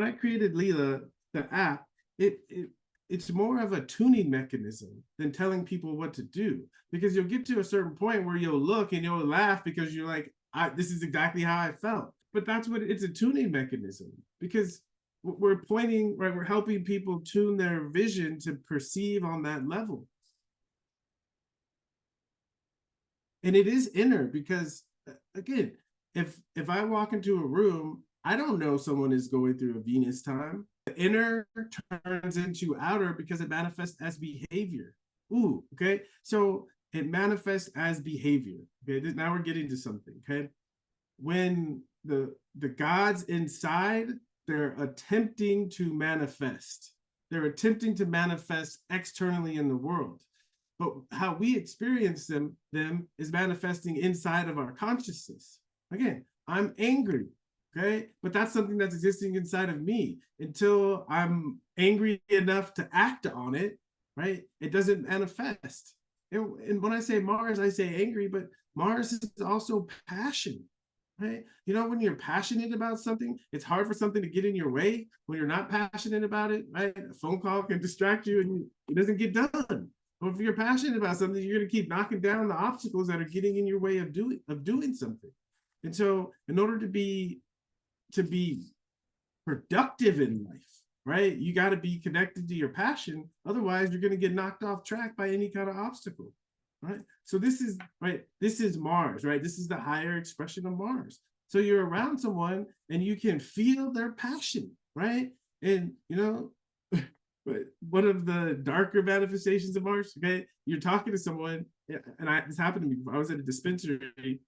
I created Leela, the app, it's more of a tuning mechanism than telling people what to do. Because you'll get to a certain point where you'll look and you'll laugh because you're like, this is exactly how I felt. But that's what it's a tuning mechanism, because we're pointing, right? We're helping people tune their vision to perceive on that level. And it is inner, because again, if I walk into a room, I don't know someone is going through a Venus time. The inner turns into outer because it manifests as behavior. Ooh, okay. So it manifests as behavior. Okay, now we're getting to something. Okay, when the gods inside, they're attempting to manifest. They're attempting to manifest externally in the world. But how we experience them is manifesting inside of our consciousness. Again, I'm angry, okay? But that's something that's existing inside of me. Until I'm angry enough to act on it, right? It doesn't manifest. And when I say Mars, I say angry, but Mars is also passion, right? You know, when you're passionate about something, it's hard for something to get in your way. When you're not passionate about it, right? A phone call can distract you and it doesn't get done. But if you're passionate about something, you're going to keep knocking down the obstacles that are getting in your way of doing something. And so, in order to be productive in life, right, you got to be connected to your passion. Otherwise, you're going to get knocked off track by any kind of obstacle, right? So this is right. This is Mars, right? This is the higher expression of Mars. So you're around someone and you can feel their passion, right? And you know. But one of the darker manifestations of Mars, okay, you're talking to someone, and this happened to me before. I was at a dispensary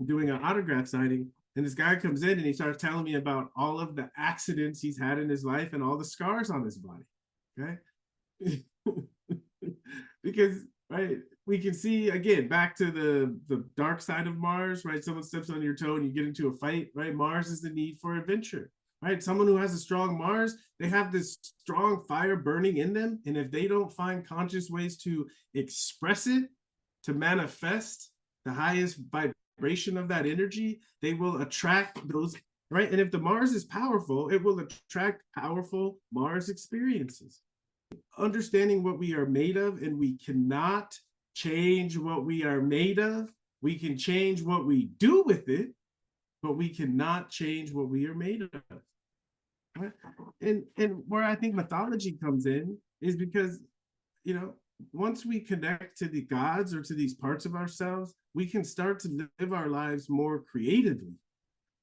doing an autograph signing, and this guy comes in and he starts telling me about all of the accidents he's had in his life and all the scars on his body, okay? Because, right, we can see, again, back to the dark side of Mars, right? Someone steps on your toe and you get into a fight, right? Mars is the need for adventure. Right? Someone who has a strong Mars, they have this strong fire burning in them. And if they don't find conscious ways to express it, to manifest the highest vibration of that energy, they will attract those, right? And if the Mars is powerful, it will attract powerful Mars experiences. Understanding what we are made of, and we cannot change what we are made of. We can change what we do with it, but we cannot change what we are made of. Right? And where I think mythology comes in is because, you know, once we connect to the gods or to these parts of ourselves, we can start to live our lives more creatively,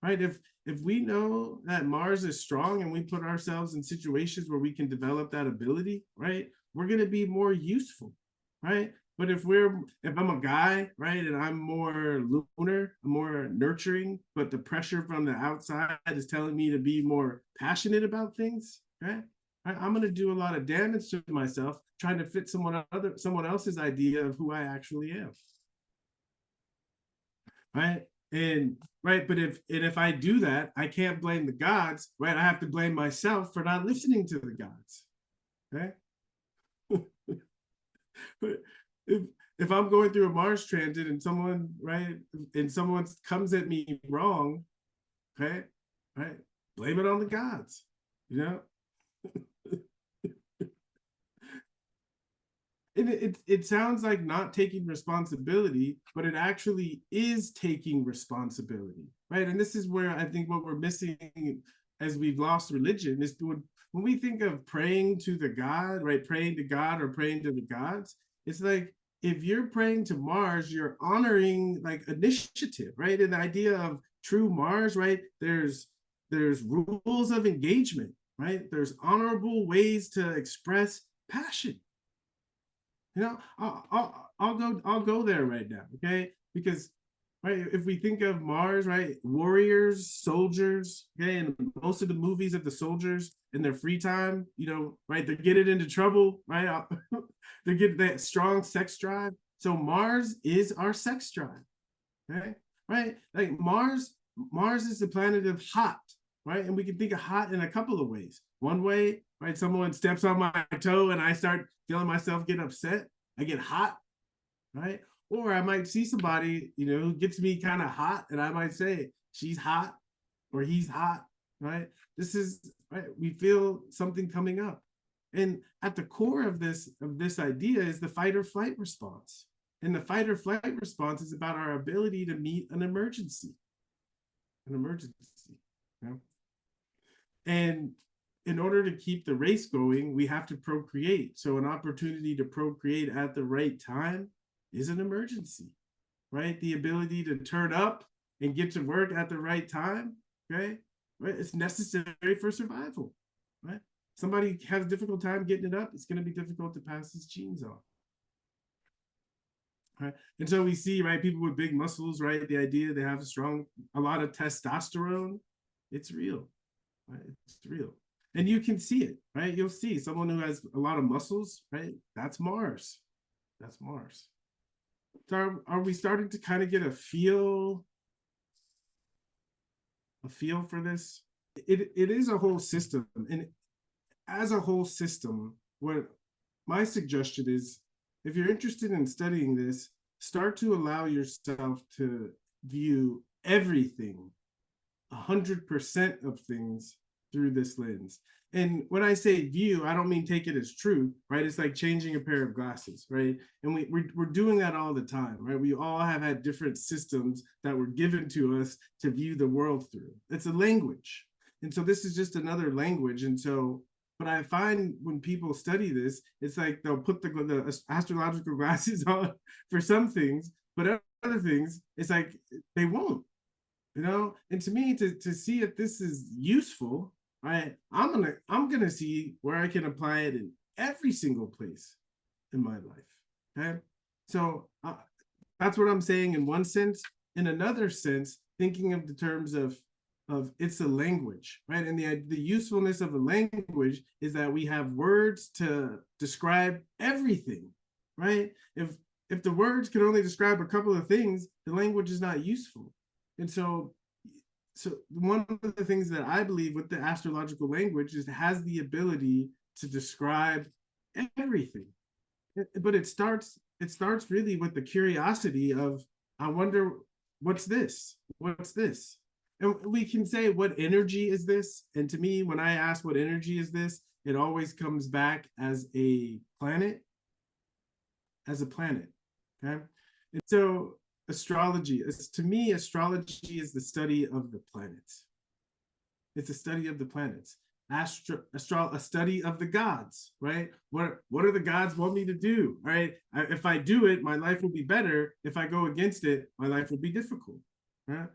right? If we know that Mars is strong and we put ourselves in situations where we can develop that ability, right, we're going to be more useful, right? But if I'm a guy, right, and I'm more lunar, more nurturing, but the pressure from the outside is telling me to be more passionate about things, right? I'm going to do a lot of damage to myself trying to fit someone else's idea of who I actually am, right? And right, but if I do that, I can't blame the gods, right? I have to blame myself for not listening to the gods, right? But if I'm going through a Mars transit and someone, right, and someone comes at me wrong, okay, right, blame it on the gods, you know. And it sounds like not taking responsibility, but it actually is taking responsibility, right? And this is where I think what we're missing as we've lost religion is when we think of praying to the God, right? Praying to God or praying to the gods, it's like if you're praying to Mars, you're honoring like initiative, right? And the idea of true Mars, right? There's rules of engagement, right? There's honorable ways to express passion. You know, I'll go there right now, okay? Because right, if we think of Mars, right, warriors, soldiers, okay, and most of the movies of the soldiers in their free time, you know, right, they're getting into trouble, right? They get that strong sex drive. So Mars is our sex drive, okay? Right? Like Mars is the planet of hot, right? And we can think of hot in a couple of ways. One way, right, someone steps on my toe and I start feeling myself get upset, I get hot, right? Or I might see somebody, you know, who gets me kind of hot, and I might say, she's hot or he's hot, right? This is right. We feel something coming up, and at the core of this idea is the fight or flight response. And the fight or flight response is about our ability to meet an emergency, an emergency. You know? And in order to keep the race going, we have to procreate. So an opportunity to procreate at the right time is an emergency, right? The ability to turn up and get to work at the right time, okay? Right? It's necessary for survival, right? Somebody has a difficult time getting it up, it's going to be difficult to pass his genes on. Right? And so we see, right, people with big muscles, right? The idea they have a lot of testosterone, it's real, right? It's real. And you can see it, right? You'll see someone who has a lot of muscles, right? That's Mars. That's Mars. So are we starting to kind of get a feel for this? It is a whole system. And as a whole system, what my suggestion is, if you're interested in studying this, start to allow yourself to view everything, 100% of things through this lens. And when I say view, I don't mean take it as true, right? It's like changing a pair of glasses, right? And we're doing that all the time, right? We all have had different systems that were given to us to view the world through. It's a language. And so this is just another language. And so, but I find when people study this, it's like they'll put the astrological glasses on for some things, but other things, it's like they won't, you know. And to me, to see if this is useful, right, I'm gonna see where I can apply it in every single place in my life. Okay, so that's what I'm saying in one sense. In another sense, thinking of the terms of it's a language, right? And the usefulness of a language is that we have words to describe everything, right? If the words can only describe a couple of things, the language is not useful. And so one of the things that I believe with the astrological language is it has the ability to describe everything. But it starts really with the curiosity of, I wonder, what's this? What's this? And we can say, what energy is this? And to me, when I ask what energy is this, it always comes back as a planet, okay? And so astrology is, to me, astrology is the study of the planets. It's a study of the planets. A study of the gods, right? What do the gods want me to do, right? If I do it, my life will be better. If I go against it, my life will be difficult, right?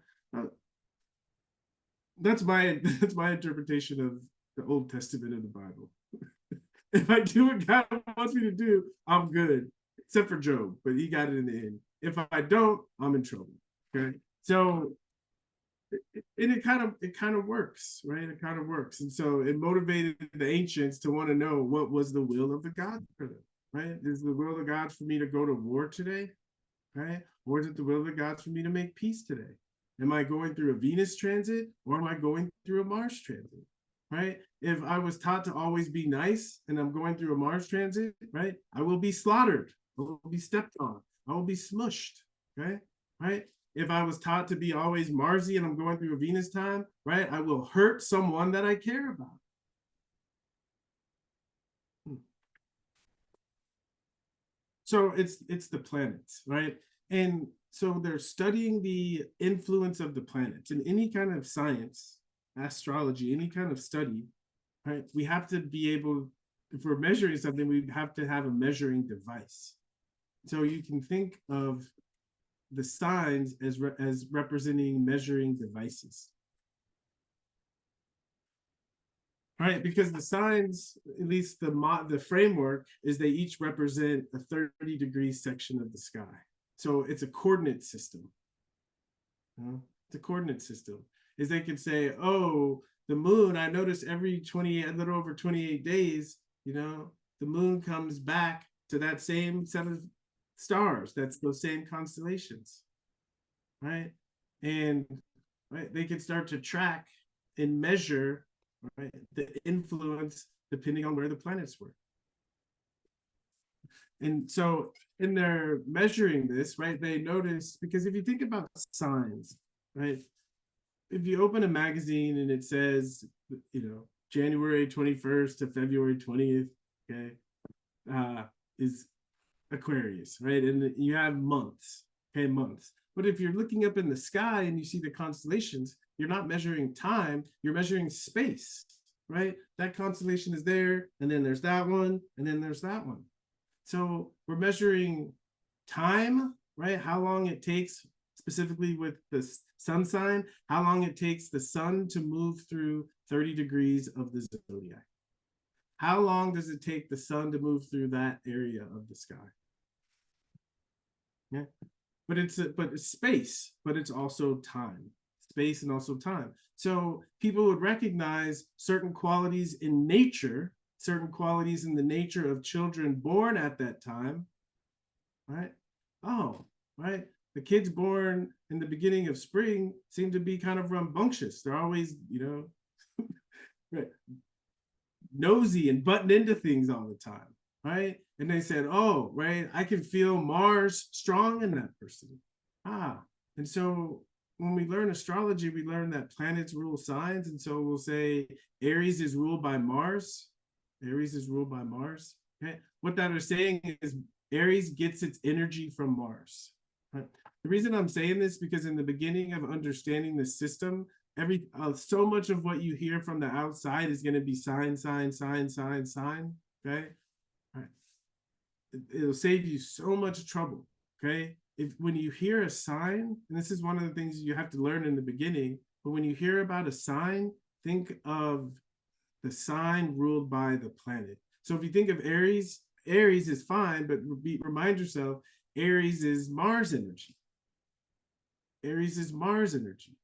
That's my interpretation of the Old Testament of the Bible. If I do what God wants me to do, I'm good, except for Job, but he got it in the end. If I don't, I'm in trouble. Okay, so it kind of works, right? It kind of works, and so it motivated the ancients to want to know what was the will of the God for them, right? Is the will of the gods for me to go to war today, right? Or is it the will of the gods for me to make peace today? Am I going through a Venus transit or am I going through a Mars transit, right? If I was taught to always be nice and I'm going through a Mars transit, right, I will be slaughtered. I will be stepped on. I will be smushed, okay, right? If I was taught to be always Marsy and I'm going through a Venus time, right, I will hurt someone that I care about. So it's the planets, right? And so they're studying the influence of the planets in any kind of science, astrology, any kind of study, right? We have to be able, if we're measuring something, we have to have a measuring device. So you can think of the signs as representing measuring devices. Right, because the signs, at least the framework, is they each represent a 30-degree section of the sky. So it's a coordinate system. It's a coordinate system. Is they could say, oh, the moon, I notice a little over 28 days, you know, the moon comes back to that same set of stars. That's those same constellations, right? And right, they could start to track and measure, right, the influence depending on where the planets were. And so in their measuring this, right, they notice, because if you think about signs, right, if you open a magazine and it says, January 21st to February 20th, okay, is Aquarius, right? And you have months, okay, months. But if you're looking up in the sky and you see the constellations, you're not measuring time, you're measuring space, right? That constellation is there, and then there's that one, and then there's that one. So we're measuring time, right? How long it takes, specifically with the sun sign, how long it takes the sun to move through 30 degrees of the zodiac. How long does it take the sun to move through that area of the sky? Yeah, but it's space, but it's also time, space and also time. So people would recognize certain qualities in nature, certain qualities in the nature of children born at that time, right? Oh, right. The kids born in the beginning of spring seem to be kind of rambunctious. They're always, right, nosy and button into things all the time, right? And they said, oh, right, I can feel Mars strong in that person. And so when we learn astrology, we learn that planets rule signs. And so we'll say Aries is ruled by Mars. Aries is ruled by Mars. Okay. What that is saying is Aries gets its energy from Mars. Right? The reason I'm saying this because in the beginning of understanding the system, so much of what you hear from the outside is going to be sign, sign, sign, sign, sign. Okay. All right. It'll save you so much trouble. Okay. If when you hear a sign, and this is one of the things you have to learn in the beginning, but when you hear about a sign, think of the sign ruled by the planet. So if you think of Aries, Aries is fine, but remind yourself, Aries is Mars energy. Aries is Mars energy.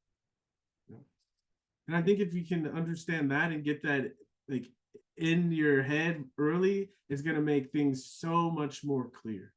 And I think if you can understand that and get that like in your head early, it's going to make things so much more clear.